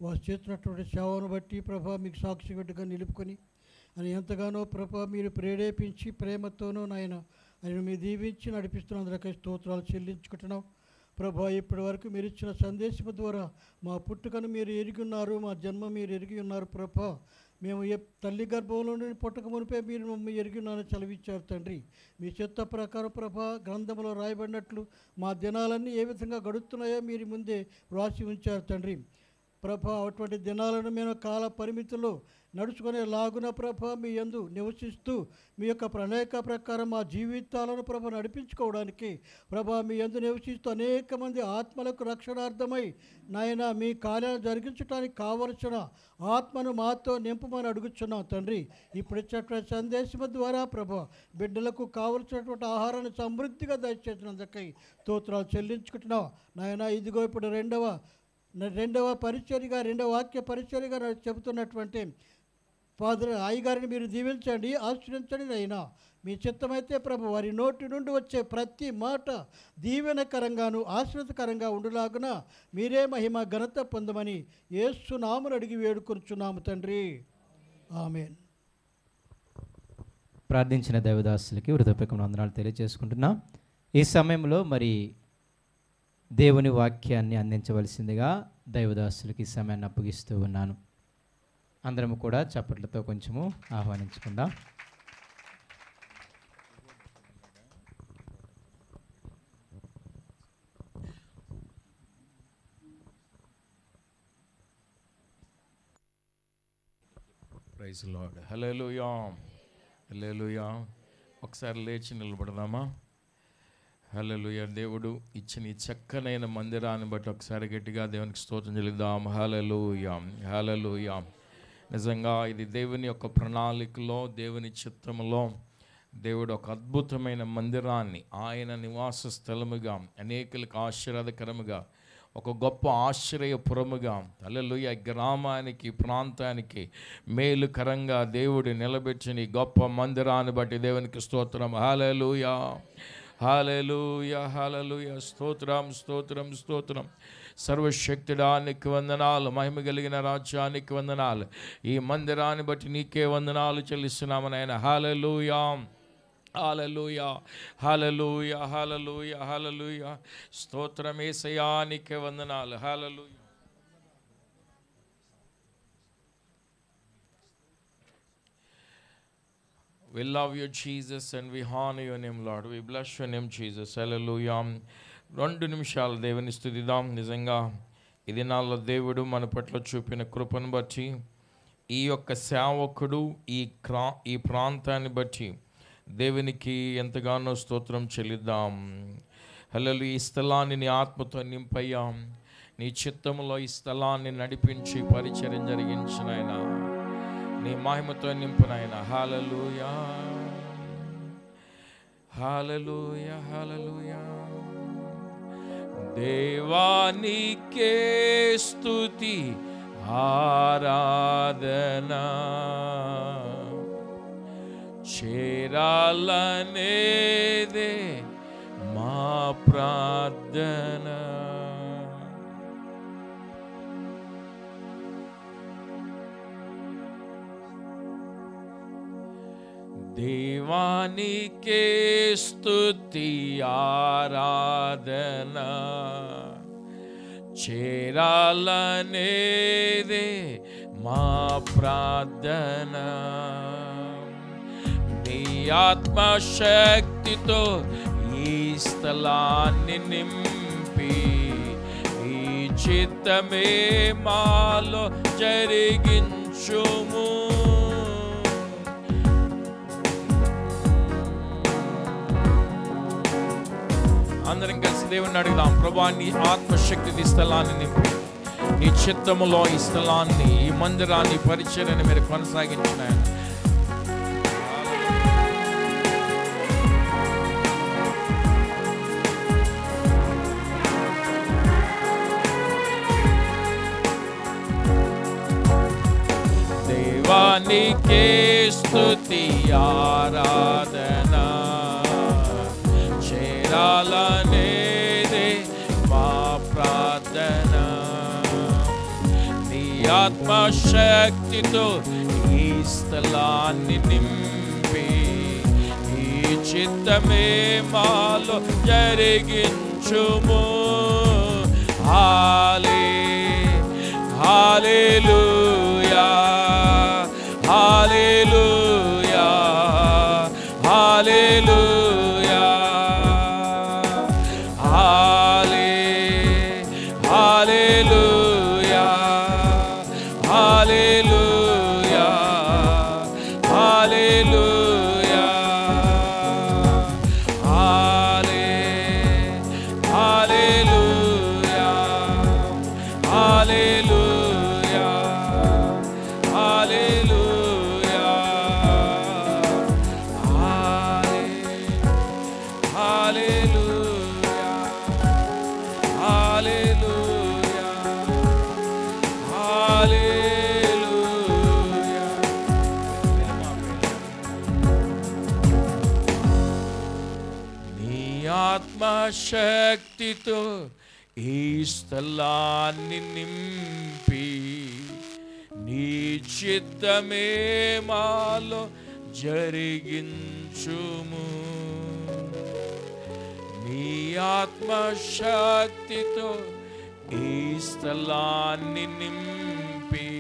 వారు చేస్తున్నటువంటి సేవను బట్టి ప్రభా మీకు సాక్షిగా నిలుపుకొని అని ఎంతగానో ప్రభా మీరు ప్రేరేపించి ప్రేమతోనూ నాయన ఆయన మీరు దీవించి నడిపిస్తున్నందుకే స్తోత్రాలు చెల్లించుకుంటున్నాం ప్రభా. ఇప్పటి వరకు మీరు ఇచ్చిన సందేశం ద్వారా మా పుట్టుకను మీరు ఎరిగి ఉన్నారు, మా జన్మ మీరు ఎరిగి ఉన్నారు ప్రభా. మేము తల్లి గర్భంలో నుండి పుట్టక మునిపే మీరు మమ్మల్ని ఎరిగి ఉన్నారని చదివించారు తండ్రి. మీ చిత్త ప్రకారం ప్రభా గ్రంథంలో రాయబడినట్లు మా దినాలన్నీ ఏ విధంగా గడుస్తున్నాయో మీరు ముందే వ్రాసి ఉంచారు తండ్రి ప్రభా. అటువంటి దినాలను మేము కాల పరిమితుల్లో నడుచుకునే లాగున ప్రభా మీ యందు నివసిస్తూ మీ యొక్క ప్రణాళిక ప్రకారం మా జీవితాలను ప్రభా నడిపించుకోవడానికి ప్రభా మీ యందు నివసిస్తూ అనేక మంది ఆత్మలకు రక్షణార్థమై నాయన మీ కార్యాలు జరిగించడానికి కావలసిన ఆత్మను మాతో నింపమని అడుగుచున్నాం తండ్రి. ఇప్పుడు ఇచ్చినటువంటి సందేశం ద్వారా ప్రభా బిడ్డలకు కావలసినటువంటి ఆహారాన్ని సమృద్ధిగా దయచేసినందుకై స్తోత్రాలు చెల్లించుకుంటున్నాం నాయన. ఇదిగో ఇప్పుడు రెండవ పరిచర్యగా రెండవ వాక్య పరిచర్యగా చెబుతున్నటువంటి ఫాదర్ అయ్యగారిని మీరు దీవించండి, ఆశ్రయించండి అయినా మీ చిత్తమైతే ప్రభు వారి నోటి నుండి వచ్చే ప్రతి మాట దీవెనకరంగాను ఆశ్రితకరంగా ఉండులాగున మీరే మహిమ ఘనత పొందమని యేసు నామమున అడిగి వేడుకొనుచున్నాము తండ్రి, ఆమేన్. ప్రార్థించిన దైవదాసులకి హృదయపూర్వక వందనాలు తెలియజేసుకుంటున్నాం. ఈ సమయంలో మరి దేవుని వాక్యాన్ని అందించవలసిందిగా దైవదాసులకి ఈ సమయాన్ని అప్పగిస్తూ ఉన్నాను. అందరము కూడా చప్పట్లతో కొంచెము ఆహ్వానించుకుందాం. Praise lord. హల్లెలూయా, హల్లెలూయా. ఒకసారి లేచి నిలబడదామా? హల్లెలూయా. దేవుడు ఇచ్చిన ఈ చక్కనైన మందిరాన్ని బట్టి ఒకసారి గట్టిగా దేవునికి స్తోత్రం చెల్లిద్దాం. హల్లెలూయా, హల్లెలూయా. నిజంగా ఇది దేవుని యొక్క ప్రణాళికలో దేవుని చిత్తములో దేవుడు ఒక అద్భుతమైన మందిరాన్ని ఆయన నివాస స్థలముగా అనేకులకు ఆశీర్వాదకరముగా ఒక గొప్ప ఆశ్రయపురముగా హల్లెలూయా గ్రామానికి ప్రాంతానికి మేలుకరంగా దేవుడు నిలబెట్టిన ఈ గొప్ప మందిరాన్ని బట్టి దేవునికి స్తోత్రం. హల్లెలూయా, హల్లెలూయా, హల్లెలూయా. స్తోత్రం, స్తోత్రం, స్తోత్రం. సర్వశక్తుడానికి వందనాలు, మహిమ కలిగిన రాజ్యానికి వందనాలు. ఈ మందిరాన్ని బట్టి నీకే వందనాలు చెల్లిస్తున్నాము నాయన. హల్లెలూయా, హల్లెలూయా, హల్లెలూయా, హల్లెలూయా, హల్లెలూయా. స్తోత్రం యేసయ్యా, నీకే వందనాలు. హల్లెలూయా. We love you, Jesus, and we honor your name, Lord. We bless your name, Jesus. Hallelujah. 2 నిమిషాలు దేవుని స్తుతిద్దాం. నిజంగా ఈ దినాల్లో దేవుడు మన పట్ల చూపిన కృపను బట్టి ఈ యొక్క సేవకుడు ఈ ప్రాంతాన్ని బట్టి దేవునికి ఎంతగానో స్తోత్రం చెల్లిద్దాం. హల్లెలూయా. ఈ స్థలాన్ని నీ ఆత్మతో నింపయ్యా, నీ చిత్తములో ఈ స్థలాన్ని నడిపించి పరిచర్యం జరిగించిన ఆయన నీ మహిమతో నింపునైనా. హల్లెలూయా, హల్లెలూయా, హల్లెలూయా. దేవానికే స్తుతి ఆరాధన చేరాలనేదే మా ప్రార్థన. దేవానికే స్తుతి ఆరాధన చేరాలనేదే మా ప్రార్థన. నీ ఆత్మశక్తితో ఈ స్థలాన్ని నింపి ఈ చిత్తమే మాలో జరిగించుము. అందరం కలిసి దేవుని అడుగుదాం. ప్రభువా, నీ ఆత్మశక్తి ఈ స్థలాన్ని నింపి నీ చిత్తములో ఈ స్థలాన్ని ఈ మందిరాన్ని పరిచర్యను మీరు కొనసాగించిన దేవానికే స్తుతి ఆరాధన చేరాలనేదే మా ప్రార్థన. నీ ఆత్మశక్తితో ఈ స్థలాన్ని నింపి ఈ చిత్తమే మాలో జరిగించుము. హల్లెలూయా హల్లెలూయా హల్లెలూయా హల్లెలూయా హల్లెలూయా హల్లెలూయా హల్లెలూయా హల్లెలూయా హల్లెలూయా హల్లెలూయా హల్లెలూయా హల్లెలూయా. నీ ఆత్మశక్తితో ఈ స్థలాన్ని నింపి నీ చిత్తమే మాలో జరిగించుము. నీ ఆత్మశక్తితో ఈ స్థలాన్ని నింపి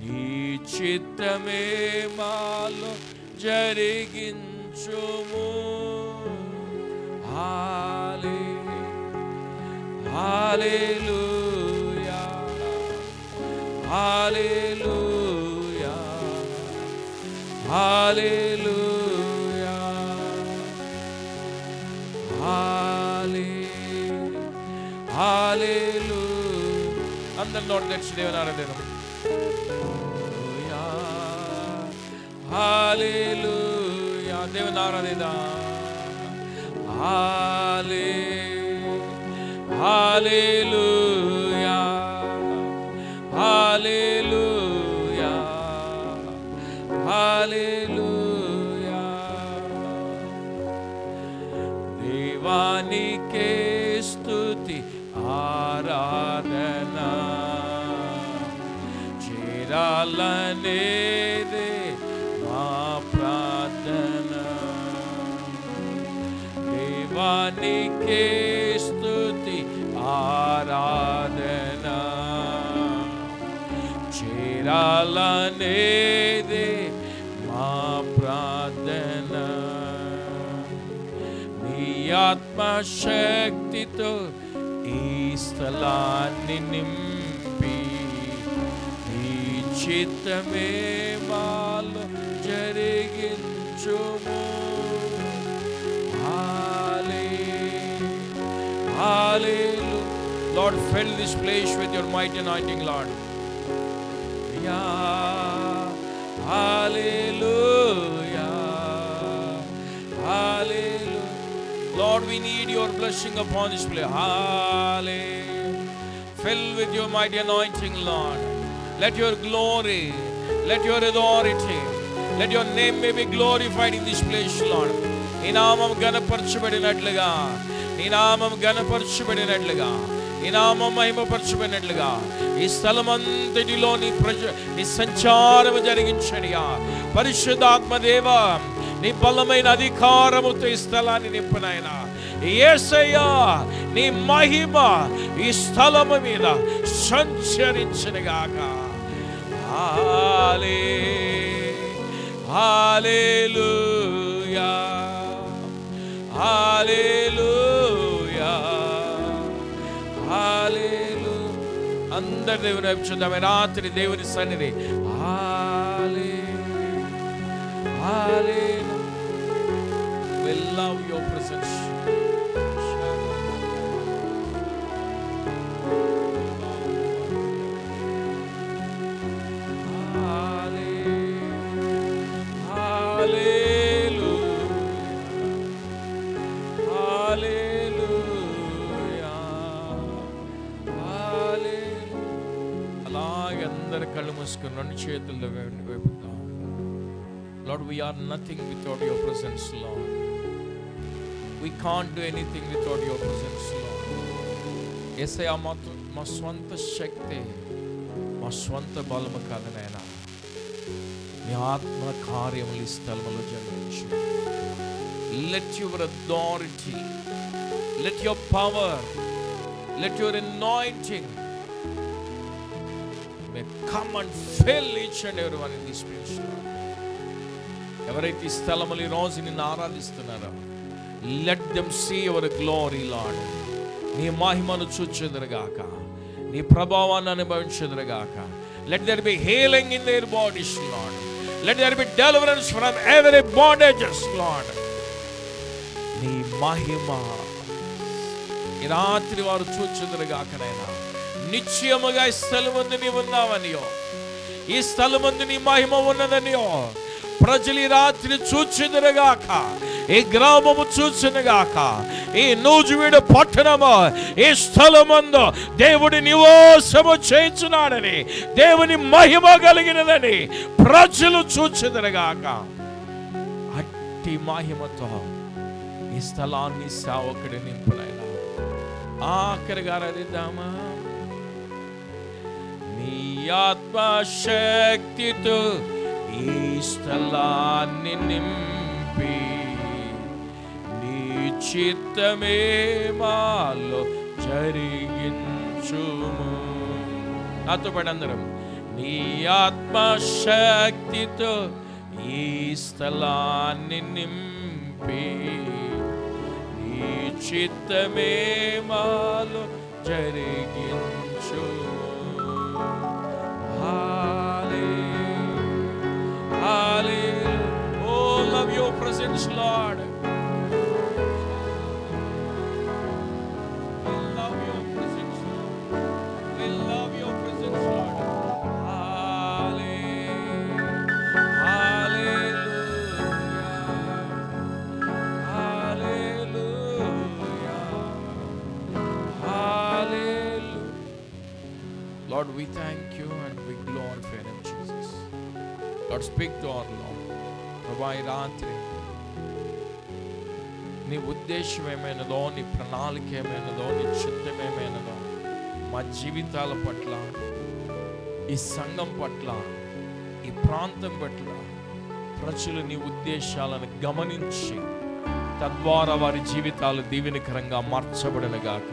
నీ చిత్తమే మాలో జరిగించుము. హల్లెలూయా హల్లెలూయా హల్లెలూయా హల్లెలూయా. అందరి నోటి తెచ్చి దేవుని ఆరాధన. హల్లెలూయా దేవుని ఆరాధన. హల్లెలూయా హల్లెలూయా హల్లెలూయా. దేవానికే స్తుతి ఆరాధన చేరాలనేదే మా ప్రార్థన. దేవానికే స్తుతి ఆరాధన చేరాలనేదే మా ప్రార్థన. నీ ఆత్మశక్తితో ఈ స్థలాన్ని నింపి నీ చిత్తమే మాలో జరిగించుము. Hallelujah. Lord, fill this place with your mighty anointing, Lord. Hallelujah. Hallelujah. Lord, we need your blessing upon this place. Hallelujah. Fill with your mighty anointing, Lord. Let your glory, let your authority, let your name may be glorified in this place, Lord. నీ నామం ఘనపరచబడినట్లుగా, నీ నామం ఘనపరచబడినట్లుగా, నీ నామం మహిమపరచబడినట్లుగా ఈ స్థలమంతటిలో నీ సంచారం జరిగించడియా. పరిశుద్ధాత్మ దేవా, నీ బలమైన అధికారముతో ఈ స్థలాన్ని నింపునైనా. యేసయ్యా, నీ మహిమ ఈ స్థలము మీద సంచరించునుగాక. హల్లెలూయా హల్లెలూయా హల్లెలూయా. అందరి దేవుని వైపు చూద్దామే. రాత్రి దేవుని సన్నిధి. హల్లెలూయా. We love your presence. కళ్ళు మూసుకుని రెండు చేతుల్లో వైపుతాం. Lord, we are nothing without your presence, Lord. We can't do anything without your presence, Lord. యేసయ్యా, మా స్వంత శక్తి, మా స్వంత బలము కాదు నాయనా, నీ ఆత్మ కార్యములు ఈ స్థలములో జరిగించు. Let your authority, let your power, let your anointing may come and fill each and every one in this place. ఎవరైతే ఈ స్థలములో ఈ రోజు నిన్ను ఆరాధిస్తున్నారో, let them see your glory, Lord. నీ మహిమను చూచెదరుగాక, నీ ప్రభావాన్ని అనుభవించెదరుగాక. Let there be healing in their bodies, Lord. Let there be deliverance from every bondages, Lord. నీ మహిమ ఈ రాత్రి వారు చూచెదరుగాక నైనా. నిశ్చయముగా ఈ స్థలమందు నీవు ఉన్నావనియో, ఈ స్థలమందు నీ మహిమ ఉన్నదనియో ప్రజలు ఈ రాత్రి చూచెదరుగాక, ఈ గ్రామము చూచెనుగాక, ఈ నూజివీడు పట్టణము ఈ స్థలమందు దేవుడి నివాసము చేయించున్నాడని, దేవుని మహిమ కలిగినదని ప్రజలు చూచెదరుగాక. అట్టి మహిమతో ఈ స్థలాన్ని సేవకుడి నింపునైనా. ఆఖరిగా ఆరాధిద్దామా. నీ ఆత్మశక్తితో ఈ స్థలాన్ని నింపి, నీ చిత్తమే మాలో జరిగించుము. నాతో పాటు అందరం. నీ ఆత్మశక్తితో ఈ స్థలాన్ని నింపి, నీ చిత్తమే మాలో జరిగించుము. Hallelujah. Oh, love your presence, Lord. We love your presence, Lord. We love your presence, Lord. Hallelujah. Hallelujah. Hallelujah. Lord, we thank you and we glorify you, Jesus. Lord, speak to our Lord. ప్రభా, ఈ రాత్రి నీ ఉద్దేశం ఏమైనదో, నీ ప్రణాళిక ఏమైనదో, నీ చిత్తం ఏమైనదో మా జీవితాల పట్ల, ఈ సంఘం పట్ల, ఈ ప్రాంతం పట్ల ప్రజలు నీ ఉద్దేశాలను గమనించి తద్వారా వారి జీవితాలు దీవెనకరంగా మార్చబడనుగాక.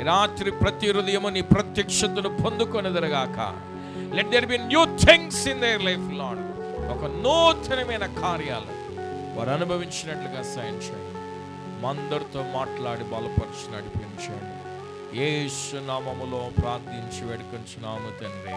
ఈ రాత్రి ప్రతి హృదయము నీ ప్రత్యక్షతను పొందుకొనెదరుగాక. Let there be new things in their life, Lord. ఒక నూతనమైన కార్యాలు వారు అనుభవించినట్లుగా సాయం చేయండి. మందరితో మాట్లాడి బలపరిచి నడిపించండి. యేసు నామములో ప్రార్థించి వేడుకొంచున్నాము తండ్రి.